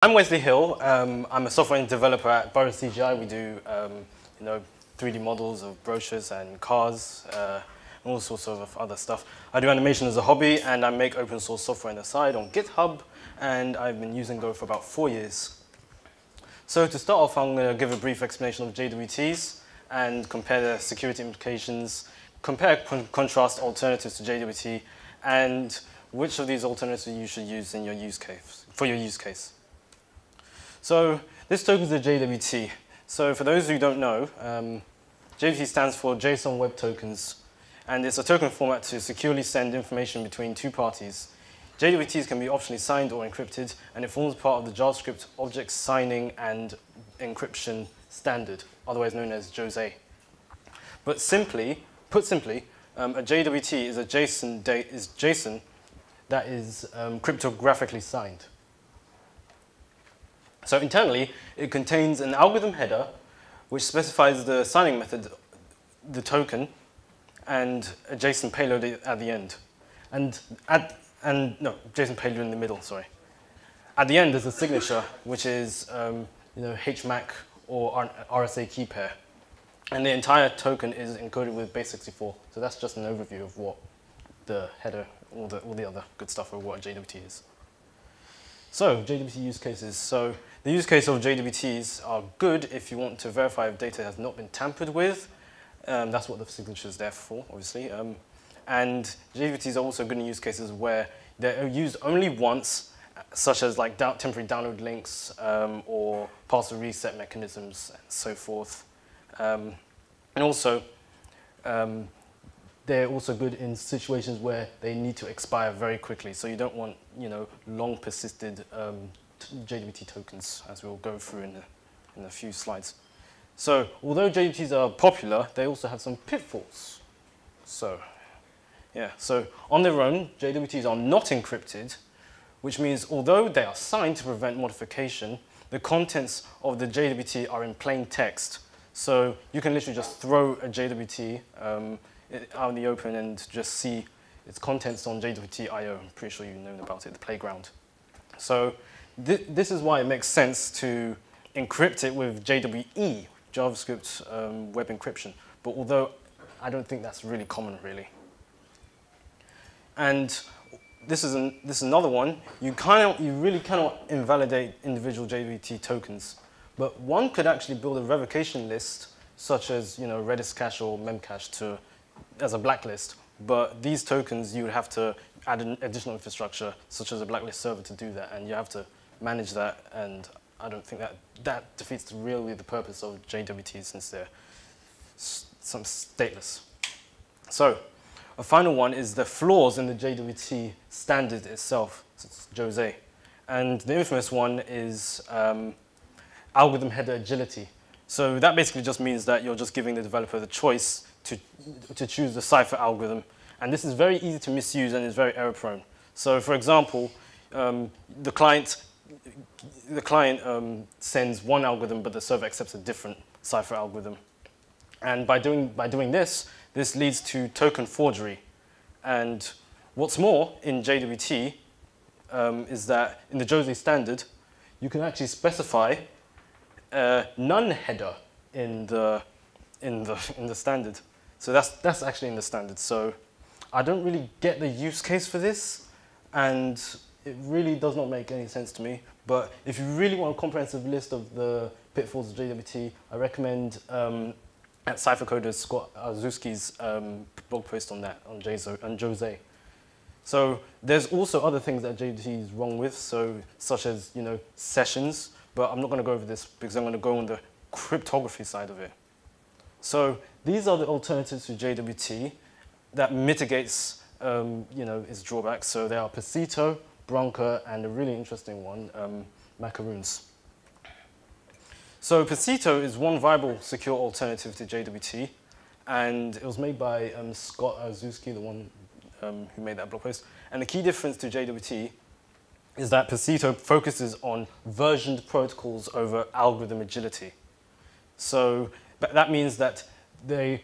I'm Wesley Hill. I'm a software developer at Borough CGI. We do 3D models of brochures and cars, and all sorts of other stuff. I do animation as a hobby, and I make open source software on the side on GitHub, and I've been using Go for about 4 years. So to start off, I'm going to give a brief explanation of JWTs and compare the security implications, contrast alternatives to JWT, and which of these alternatives you should use in your use case, for your use case. So this token is a JWT. So for those who don't know, JWT stands for JSON Web Tokens, and it's a token format to securely send information between two parties. JWTs can be optionally signed or encrypted, and it forms part of the JavaScript object signing and encryption standard, otherwise known as JWT. But put simply, a JWT is a JSON that is cryptographically signed. So internally, it contains an algorithm header which specifies the signing method, the token, and a JSON payload at the end. JSON payload in the middle, sorry. At the end, there's a signature, which is HMAC or RSA key pair. And the entire token is encoded with base64. So that's just an overview of what the header, all the other good stuff of what a JWT is. So, JWT use cases. So, the use case of JWTs are good if you want to verify if data has not been tampered with. That's what the signature is there for, obviously. And JWTs are also good in use cases where they're used only once, such as like temporary download links or password reset mechanisms and so forth. And also, they're also good in situations where they need to expire very quickly. So you don't want, long persisted JWT tokens, as we'll go through in a few slides. So although JWTs are popular, they also have some pitfalls. So on their own, JWTs are not encrypted, which means although they are signed to prevent modification, the contents of the JWT are in plain text. So you can literally just throw a JWT out in the open and just see its contents on JWT.io. I'm pretty sure you've known about it, the playground. So this is why it makes sense to encrypt it with JWE, JavaScript web encryption. But although I don't think that's really common, really. And this is another one. You really cannot invalidate individual JWT tokens. But one could actually build a revocation list, such as Redis cache or Memcache as a blacklist. But these tokens, you would have to add an additional infrastructure, such as a blacklist server, to do that, and you have to manage that. And I don't think that defeats really the purpose of JWTs, since they're some stateless. So a final one is the flaws in the JWT standard itself, it's JWT. And the infamous one is algorithm header agility. So that basically just means that you're just giving the developer the choice to choose the cipher algorithm. And this is very easy to misuse and is very error prone. So for example, the client sends one algorithm, but the server accepts a different cipher algorithm. And by doing this leads to token forgery. And what's more, in JWT, is that in the JWT standard, you can actually specify none header in the standard. So that's actually in the standard. So I don't really get the use case for this, and it really does not make any sense to me. But if you really want a comprehensive list of the pitfalls of JWT, I recommend at Cyphercoder Scott Arzewski's blog post on that, on JWT. So there's also other things that JWT is wrong with, such as sessions. But I'm not going to go over this because I'm going to go on the cryptography side of it. So these are the alternatives to JWT that mitigates its drawbacks. So there are PASETO, Branca, and a really interesting one, Macaroons. So PASETO is one viable secure alternative to JWT, and it was made by Scott Arzewski, the one who made that blog post. And the key difference to JWT is that PASETO focuses on versioned protocols over algorithm agility. So that means that the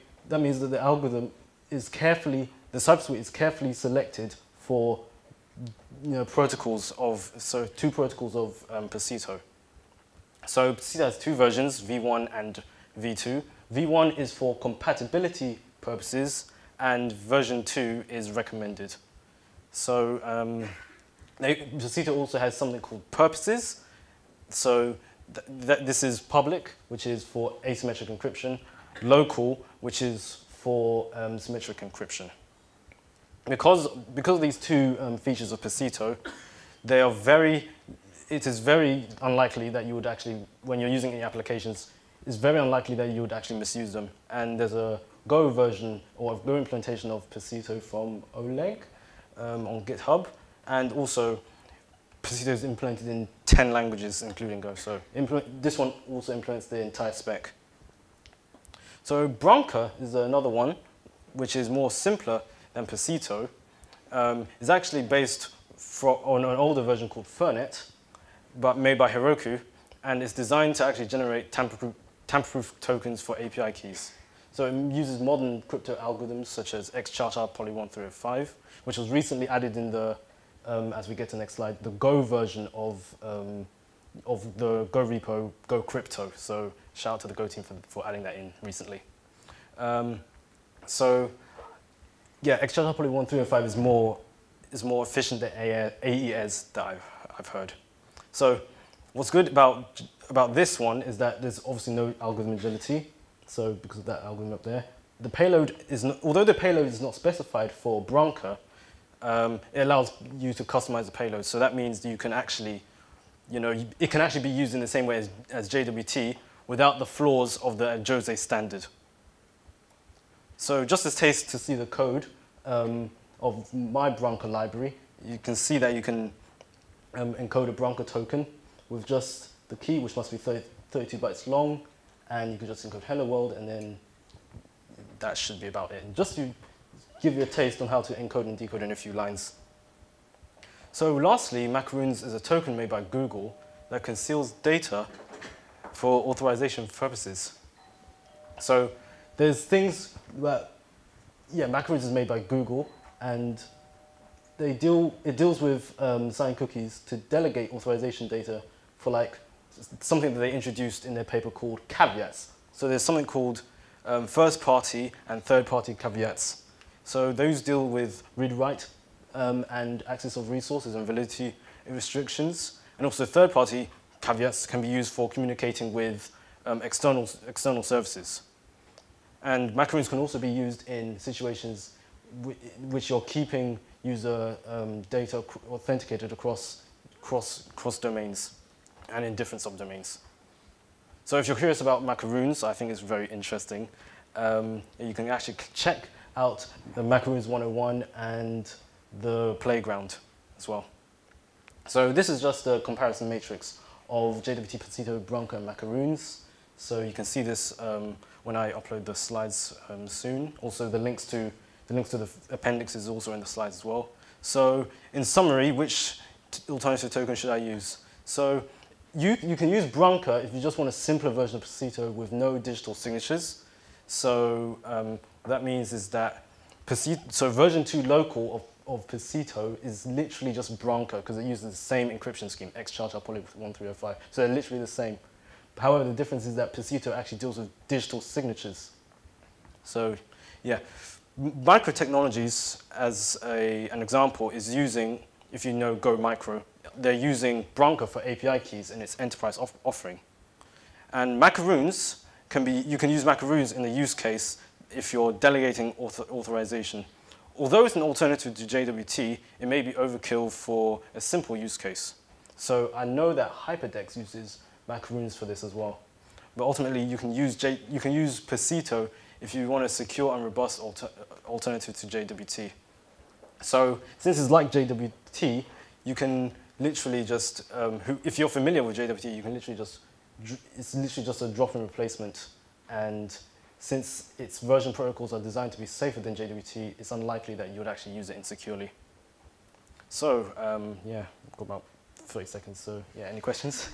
algorithm is the subsuite is carefully selected for protocols of, so two protocols of PASETO. So PASETO has two versions, V1 and V2. V1 is for compatibility purposes, and version 2 is recommended. So PASETO also has something called purposes. So this is public, which is for asymmetric encryption, local, which is for symmetric encryption. Because of these two features of PASETO, it is very unlikely that you would actually, when you're using any applications, it's very unlikely that you would actually misuse them. And there's a Go version or a Go implementation of PASETO from Oleg on GitHub, and also PASETO is implemented in 10 languages, including Go. So this one also implements the entire spec. So Branca is another one, which is more simpler than PASETO. It's actually based on an older version called Fernet, but made by Heroku, and it's designed to actually generate tamper-proof tokens for API keys. So it uses modern crypto algorithms such as XCharter Poly 1305, which was recently added in the, as we get to the next slide, the Go version of the Go repo, Go Crypto. So shout out to the Go team for adding that in recently. So yeah, XCharter Poly 1305 is more efficient than AES that I've heard. So what's good about this one is that there's obviously no algorithm agility. So because of that algorithm up there, the payload is not, although the payload is not specified for Branca, it allows you to customize the payload. So that means you can actually, it can actually be used in the same way as JWT without the flaws of the Jose standard. So just as taste to see the code of my Branca library, you can see that you can encode a Branca token with just the key, which must be 32 bytes long, and you can just encode hello world, and then that should be about it. And just to give you a taste on how to encode and decode in a few lines. So lastly, Macaroons is a token made by Google that conceals data for authorization purposes. So there's things that, Macaroons is made by Google, and it deals with signing cookies to delegate authorization data for like something that they introduced in their paper called caveats. So there's something called first party and third party caveats. So those deal with read-write and access of resources and validity restrictions. And also third party caveats can be used for communicating with external services. And macaroons can also be used in situations which you're keeping user data authenticated across domains and in different subdomains. So if you're curious about macaroons, I think it's very interesting. You can actually check out the Macaroons 101 and the playground as well. So this is just a comparison matrix of JWT, PASETO, Branca, and macaroons. So you can see this when I upload the slides soon. Also, the links to the appendix is also in the slides as well. So in summary, which alternative token should I use? So you can use Branca if you just want a simpler version of PASETO with no digital signatures. So what that means is that version 2 local of PASETO is literally just Branca because it uses the same encryption scheme, XCharter Poly 1305. So they're literally the same. However, the difference is that PASETO actually deals with digital signatures. So yeah, microtechnologies as an example is using, if you know Go Micro, they're using Branca for API keys in its enterprise offering. And macaroons you can use macaroons in the use case if you're delegating authorization. Although it's an alternative to JWT, it may be overkill for a simple use case. So I know that Hyperdex uses macaroons for this as well. But ultimately, you can use PASETO if you want a secure and robust alternative to JWT. So since it's like JWT, you can literally just, if you're familiar with JWT, you can literally just, it's literally just a drop-in replacement. And since its version protocols are designed to be safer than JWT, it's unlikely that you would actually use it insecurely. So yeah, I've got about 30 seconds, so yeah, any questions?